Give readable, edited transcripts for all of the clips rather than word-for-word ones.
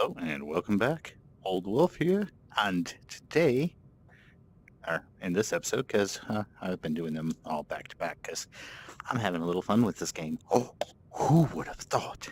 Oh, and welcome back. Old Wolf here. And today, or in this episode, because I've been doing them all back to back, because I'm having a little fun with this game. Oh, who would have thought?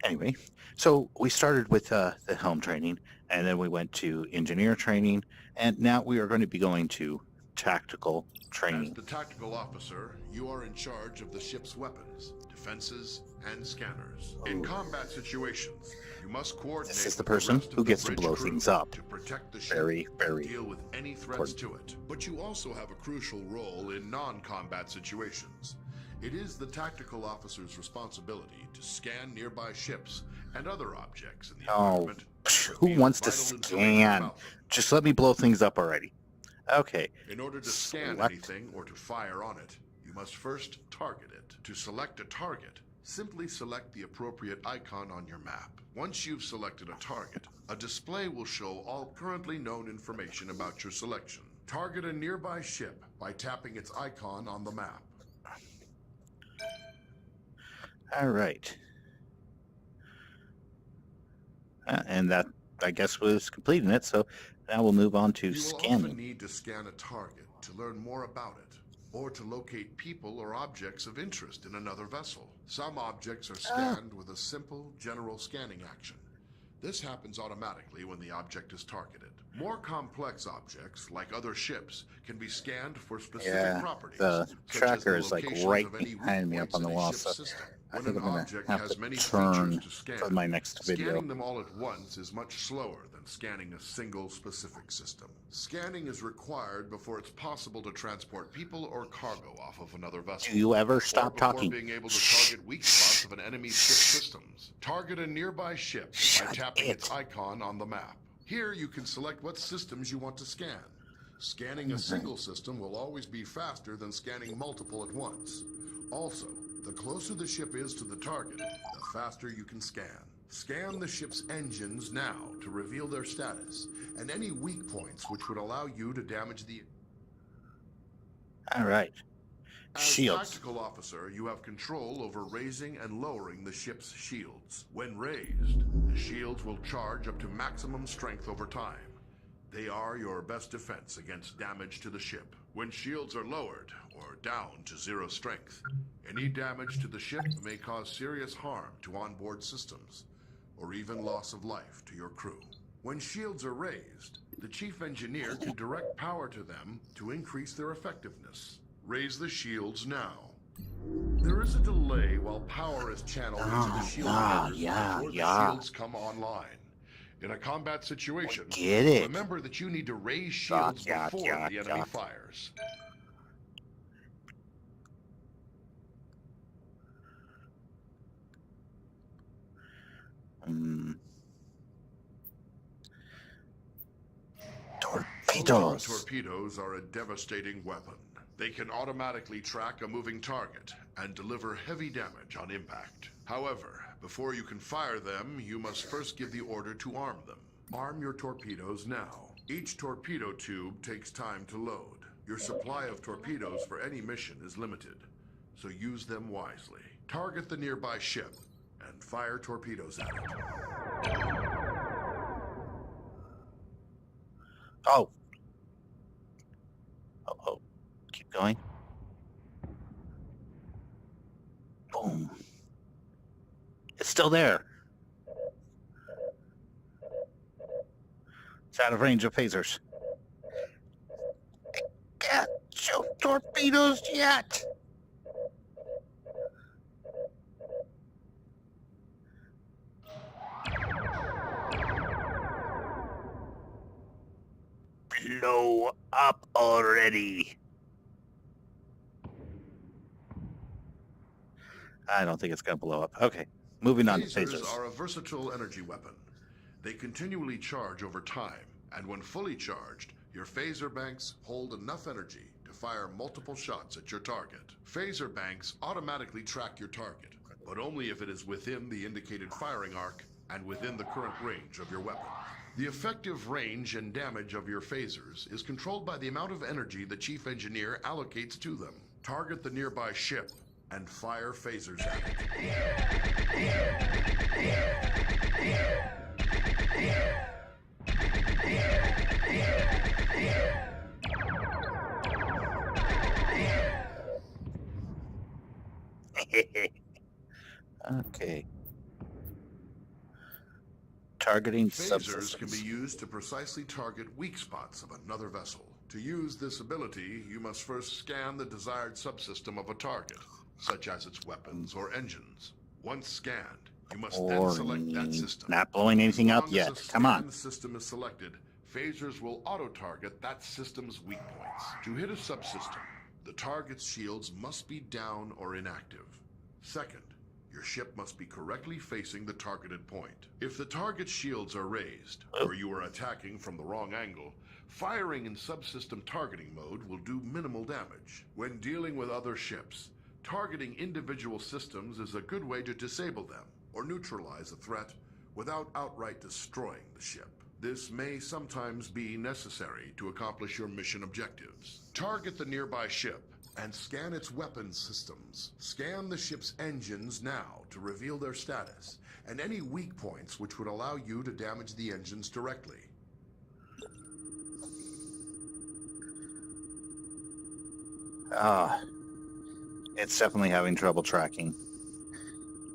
Anyway, so we started with the helm training, and then we went to engineer training, and now we are going to be going to tactical As training. the tactical officer, you are in charge of the ship's weapons, defenses, and scanners. In combat situations, you must coordinate This is the with person rest of who the gets to bridge blow crew things up. to protect the ship Very, very and deal with any threats to it. But you also have a crucial role in non-combat situations. It is the tactical officer's responsibility to scan nearby ships and other objects in the environment. Who wants to scan? Just let me blow things up already. Okay. In order to scan anything or to fire on it, you must first target it. To select a target, simply select the appropriate icon on your map. Once you've selected a target, a display will show all currently known information about your selection. Target a nearby ship by tapping its icon on the map. All right. And that, I guess, was completing it. So now we'll move on to You will scanning. often need to scan a target to learn more about it, or to locate people or objects of interest in another vessel. Some objects are scanned with a simple general scanning action. This happens automatically when the object is targeted. More complex objects, like other ships, can be scanned for specific properties. The such tracker as is the like locations right of any weak behind me up points on the in a wall, ship's so system. I When think an I'm gonna object have has to many turn features to scan, for my next video. scanning them all at once is much slower than scanning a single specific system. Scanning is required before it's possible to transport people or cargo off of another vessel. Do you ever Or stop before talking? being able to target weak spots of an enemy's ship systems. Target a nearby ship by Shut tapping it. its icon on the map. Here you can select what systems you want to scan. Scanning a single system will always be faster than scanning multiple at once. Also, the closer the ship is to the target, the faster you can scan. Scan the ship's engines now to reveal their status, and any weak points which would allow you to damage the... All right. As Shields. tactical officer, you have control over raising and lowering the ship's shields. When raised, the shields will charge up to maximum strength over time. They are your best defense against damage to the ship. When shields are lowered, or down to 0 strength, any damage to the ship may cause serious harm to onboard systems, or even loss of life to your crew. When shields are raised, the chief engineer can direct power to them to increase their effectiveness. Raise the shields now. There is a delay while power is channeled into the shield headers before the shields come online. In a combat situation, Get it. remember that you need to raise shields before the enemy fires. Torpedoes. Torpedoes are a devastating weapon. They can automatically track a moving target and deliver heavy damage on impact. However, before you can fire them, you must first give the order to arm them. Arm your torpedoes now. Each torpedo tube takes time to load. Your supply of torpedoes for any mission is limited, so use them wisely. Target the nearby ship and fire torpedoes at it. Oh. Oh. Keep going. Boom. It's still there. It's out of range of phasers. Can't shoot torpedoes yet. Blow up already. I don't think it's going to blow up. Okay, moving on to phasers. Phasers are a versatile energy weapon. They continually charge over time, and when fully charged, your phaser banks hold enough energy to fire multiple shots at your target. Phaser banks automatically track your target, but only if it is within the indicated firing arc and within the current range of your weapon. The effective range and damage of your phasers is controlled by the amount of energy the chief engineer allocates to them. Target the nearby ship and fire phasers at it. Okay. Targeting Phasers can be subsystems. used to precisely target weak spots of another vessel. To use this ability, you must first scan the desired subsystem of a target, such as its weapons or engines. Once scanned, you must then select that Boring. system. Not blowing anything As up long yet. as a Come on. scanned system is selected, phasers will auto-target that system's weak points. To hit a subsystem, the target's shields must be down or inactive. Second, your ship must be correctly facing the targeted point. If the target's shields are raised, or you are attacking from the wrong angle, firing in subsystem targeting mode will do minimal damage. When dealing with other ships, targeting individual systems is a good way to disable them or neutralize a threat without outright destroying the ship. This may sometimes be necessary to accomplish your mission objectives. Target the nearby ship and scan its weapons systems. Scan the ship's engines now to reveal their status and any weak points which would allow you to damage the engines directly. Ah, it's definitely having trouble tracking.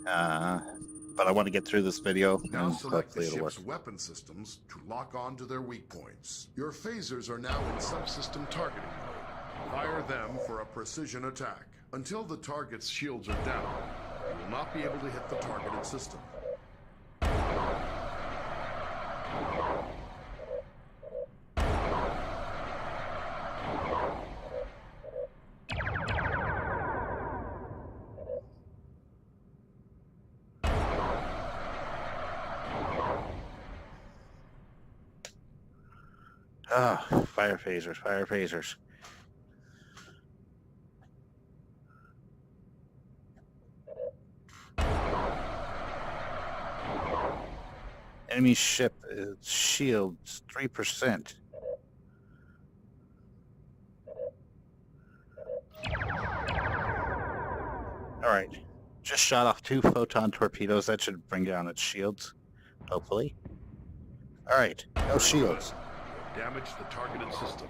But I want to get through this video, Now and select the hopefully it'll work. ship's weapon systems to lock on to their weak points. Your phasers are now in subsystem targeting mode. Fire them for a precision attack. Until the target's shields are down, you will not be able to hit the targeted system. Ah, fire phasers, fire phasers. Enemy ship shields 3%. All right, just shot off 2 photon torpedoes. That should bring down its shields, hopefully. All right, no shields. Damage the targeted system.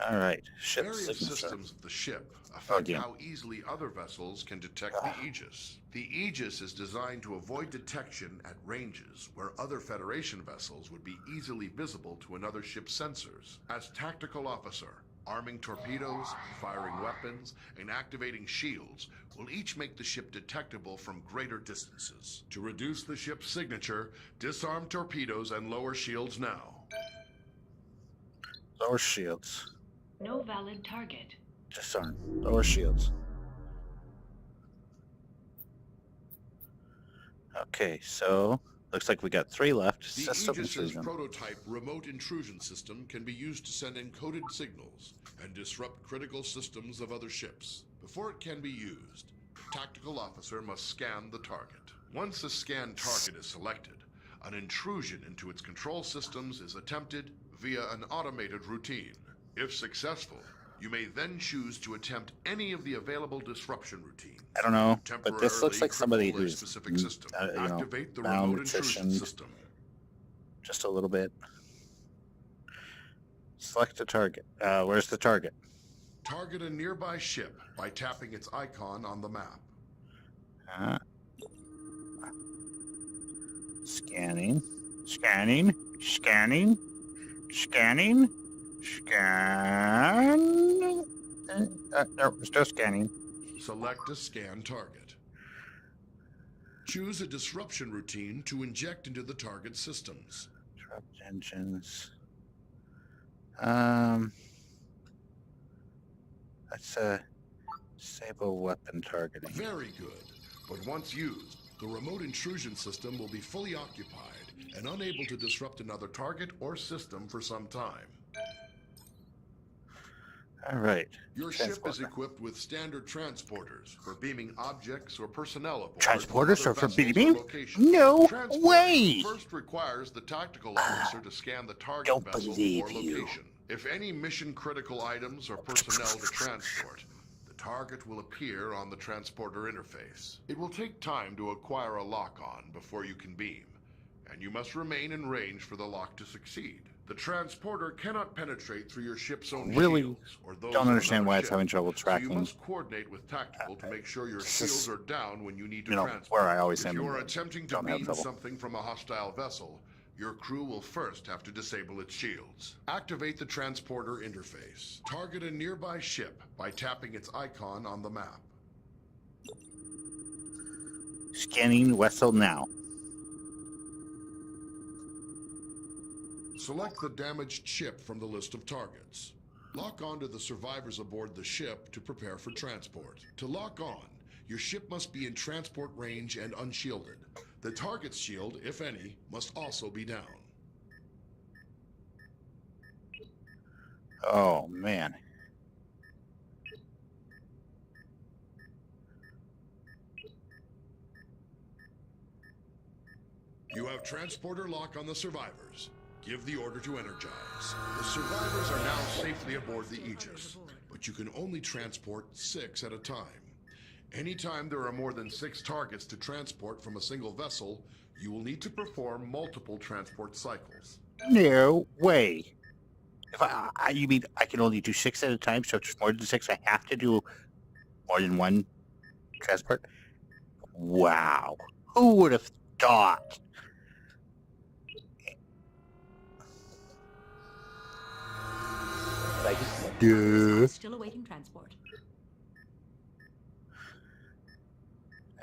All right, ship Various signature. systems of the ship affect yeah. how easily other vessels can detect the Aegis. The Aegis is designed to avoid detection at ranges where other Federation vessels would be easily visible to another ship's sensors. As tactical officer, arming torpedoes, firing weapons, and activating shields will each make the ship detectable from greater distances. To reduce the ship's signature, disarm torpedoes and lower shields now. Lower shields. No valid target. Disarm. Lower shields. Okay, so looks like we got 3 left. The System Aegis's intrusion. prototype remote intrusion system can be used to send encoded signals and disrupt critical systems of other ships. Before it can be used, the tactical officer must scan the target. Once a scanned target is selected, an intrusion into its control systems is attempted via an automated routine. If successful, you may then choose to attempt any of the available disruption routines. I don't know, but this looks like somebody Temporarily cripple a who's, specific system. Activate the remote intrusion malnutritioned system. just a little bit. Select a target. Where's the target? Target a nearby ship by tapping its icon on the map. Scanning. Scanning. Scanning. Scanning. Scan. No, still scanning. Select a scan target. Choose a disruption routine to inject into the target systems. Disrupt engines. Let's disable weapon targeting. Very good. But once used, the remote intrusion system will be fully occupied and unable to disrupt another target or system for some time. All right. Your ship is Transporter. equipped with standard transporters for beaming objects or personnel aboard. Transporters from are other for vessels or beaming? locations. No Transporting way! first requires the tactical officer to scan the target Don't vessel believe or you. location. If any mission-critical items or personnel to transport, the target will appear on the transporter interface. It will take time to acquire a lock-on before you can beam. and you must remain in range for the lock to succeed. The transporter cannot penetrate through your ship's own Really shields or those don't of understand another why it's ship. having trouble So you tracking. must coordinate with Tactical to make sure your This is, shields are down when you need to you know, transport. where I always If am. you are attempting to Don't have beam trouble. something from a hostile vessel, your crew will first have to disable its shields. Activate the transporter interface. Target a nearby ship by tapping its icon on the map. Scanning vessel now. Select the damaged ship from the list of targets. Lock onto the survivors aboard the ship to prepare for transport. To lock on, your ship must be in transport range and unshielded. The target's shield, if any, must also be down. Oh, man. You have transporter lock on the survivors. Give the order to energize. The survivors are now safely aboard the Aegis, but you can only transport 6 at a time. Anytime there are more than 6 targets to transport from a single vessel, you will need to perform multiple transport cycles. No way. If you mean I can only do 6 at a time, so if it's more than 6, I have to do more than one transport? Wow. Who would have thought? Like, duh. Still awaiting transport.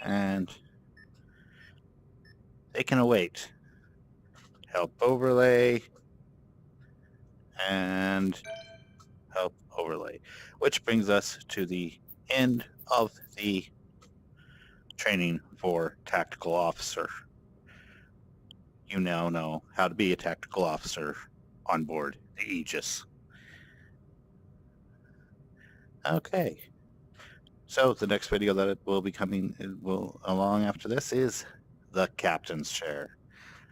And they can await. Help overlay. And help overlay. Which brings us to the end of the training for tactical officer. You now know how to be a tactical officer on board the Aegis. Okay. So the next video that will be coming along after this is the captain's chair.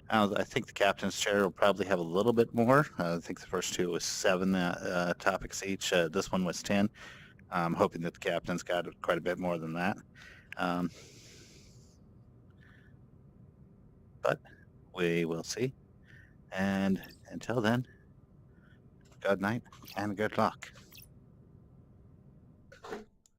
I think the captain's chair will probably have a little bit more. I think the first 2 was 7 topics each. This one was 10. I'm hoping that the captain's got quite a bit more than that. But we will see. And until then, good night and good luck.